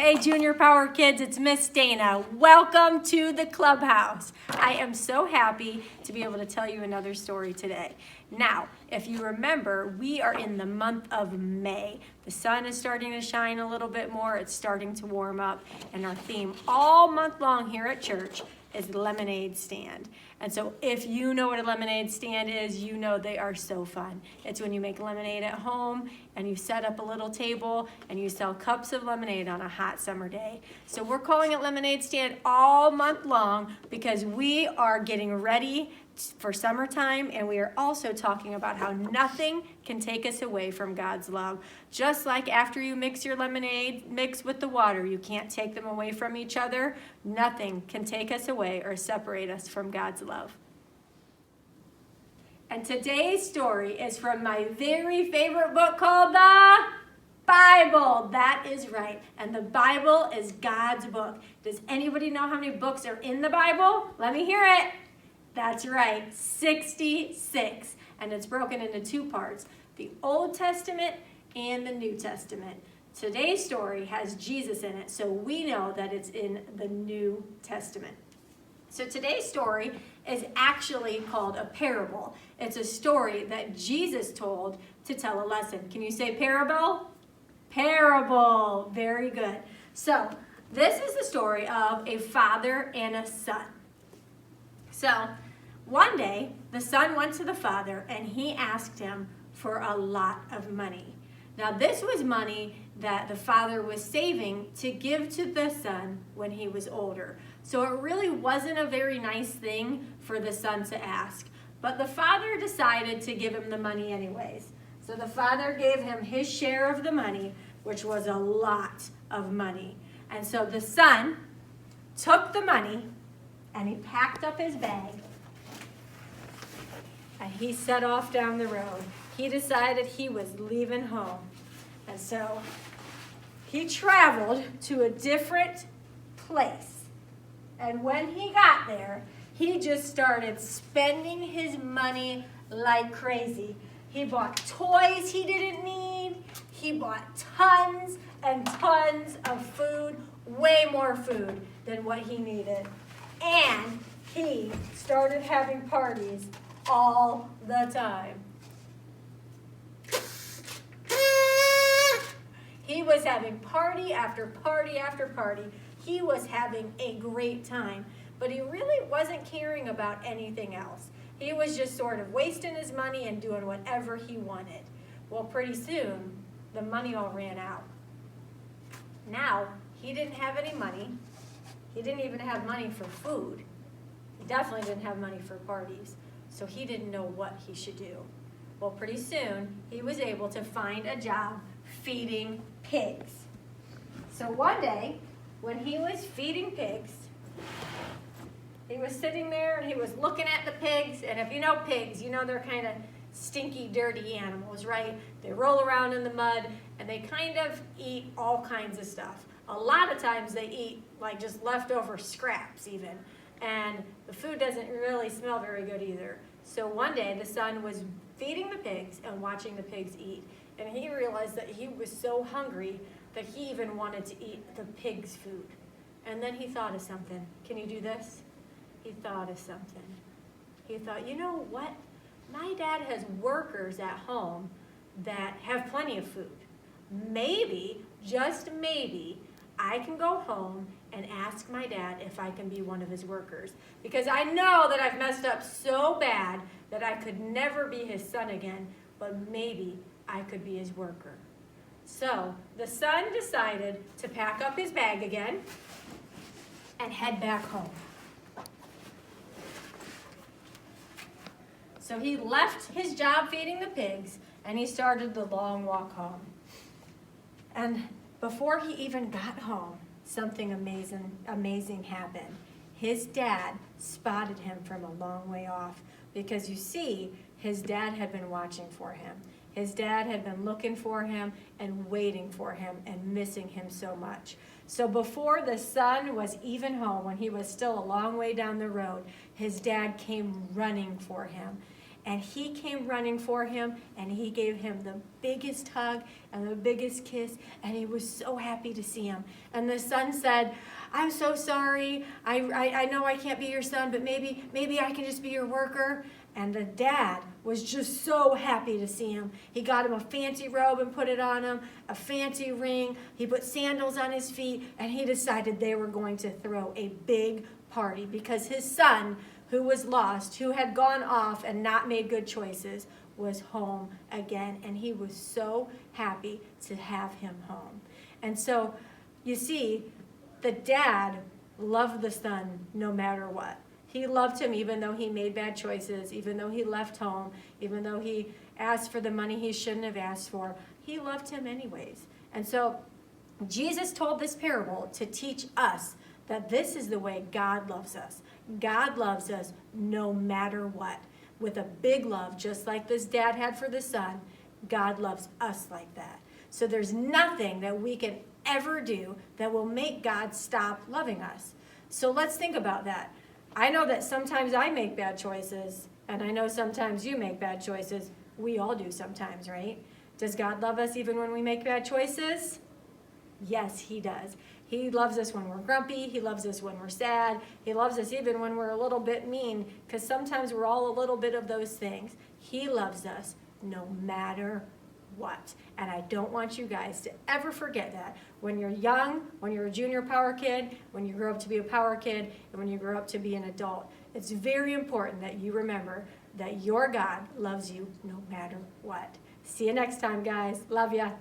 Hey, Junior Power Kids, it's Miss Dayna. Welcome to the clubhouse. I am so happy to be able to tell you another story today. Now, if you remember, we are in the month of May. The sun is starting to shine a little bit more. It's starting to warm up. And our theme all month long here at church is lemonade stand. And so if you know what a lemonade stand is, you know they are so fun. It's when you make lemonade at home and you set up a little table and you sell cups of lemonade on a hot summer day. So we're calling it lemonade stand all month long because we are getting ready for summertime, and we are also talking about how nothing can take us away from God's love. Just like after you mix your lemonade, mix with the water, you can't take them away from each other. Nothing can take us away or separate us from God's love. And today's story is from my very favorite book called the Bible. That is right. And the Bible is God's book. Does anybody know how many books are in the Bible? Let me hear it. That's right, 66. And it's broken into two parts, the Old Testament and the New Testament. Today's story has Jesus in it, so we know that it's in the New Testament. So today's story is actually called a parable. It's a story that Jesus told to tell a lesson. Can you say parable? Parable. Very good. So this is the story of a father and a son. So one day, the son went to the father and he asked him for a lot of money. Now, this was money that the father was saving to give to the son when he was older. So it really wasn't a very nice thing for the son to ask. But the father decided to give him the money anyways. So the father gave him his share of the money, which was a lot of money. And so the son took the money and he packed up his bag and he set off down the road. He decided he was leaving home. And so he traveled to a different place. And when he got there, he just started spending his money like crazy. He bought toys he didn't need. He bought tons and tons of food, way more food than what he needed. And he started having parties all the time. He was having party after party after party. He was having a great time, but he really wasn't caring about anything else. He was just sort of wasting his money and doing whatever he wanted. Well, pretty soon, the money all ran out. Now, he didn't have any money. He didn't even have money for food. He definitely didn't have money for parties. So he didn't know what he should do. Well, pretty soon, he was able to find a job feeding pigs. So one day, when he was feeding pigs, he was sitting there and he was looking at the pigs. And if you know pigs, you know they're kind of stinky, dirty animals, right? They roll around in the mud and they kind of eat all kinds of stuff. A lot of times they eat like just leftover scraps even. And the food doesn't really smell very good either. So one day the son was feeding the pigs and watching the pigs eat. And he realized that he was so hungry that he even wanted to eat the pig's food. And then he thought of something. Can you do this? He thought of something. He thought, you know what? My dad has workers at home that have plenty of food. Maybe, just maybe, I can go home and ask my dad if I can be one of his workers. Because I know that I've messed up so bad that I could never be his son again, but maybe I could be his worker. So the son decided to pack up his bag again and head back home. So he left his job feeding the pigs and he started the long walk home. And before he even got home, something amazing happened. His dad spotted him from a long way off because you see, his dad had been watching for him. His dad had been looking for him and waiting for him and missing him so much. So before the son was even home, when he was still a long way down the road, his dad came running for him. and he came running for him, and he gave him the biggest hug and the biggest kiss, and he was so happy to see him. And the son said, I'm so sorry. I know I can't be your son, but maybe I can just be your worker. And the dad was just so happy to see him. He got him a fancy robe and put it on him, a fancy ring. He put sandals on his feet, and he decided they were going to throw a big party because his son, who was lost, who had gone off and not made good choices, was home again. And he was so happy to have him home. And so, you see, the dad loved the son no matter what. He loved him even though he made bad choices, even though he left home, even though he asked for the money he shouldn't have asked for. He loved him anyways. And so Jesus told this parable to teach us that this is the way God loves us. God loves us no matter what. With a big love, just like this dad had for the son, God loves us like that. So there's nothing that we can ever do that will make God stop loving us. So let's think about that. I know that sometimes I make bad choices, and I know sometimes you make bad choices. We all do sometimes, right? Does God love us even when we make bad choices? Yes, he does. He loves us when we're grumpy. He loves us when we're sad. He loves us even when we're a little bit mean, because sometimes we're all a little bit of those things. He loves us no matter what. And I don't want you guys to ever forget that. When you're young, when you're a junior power kid, when you grow up to be a power kid, and when you grow up to be an adult, it's very important that you remember that your God loves you no matter what. See you next time, guys. Love ya.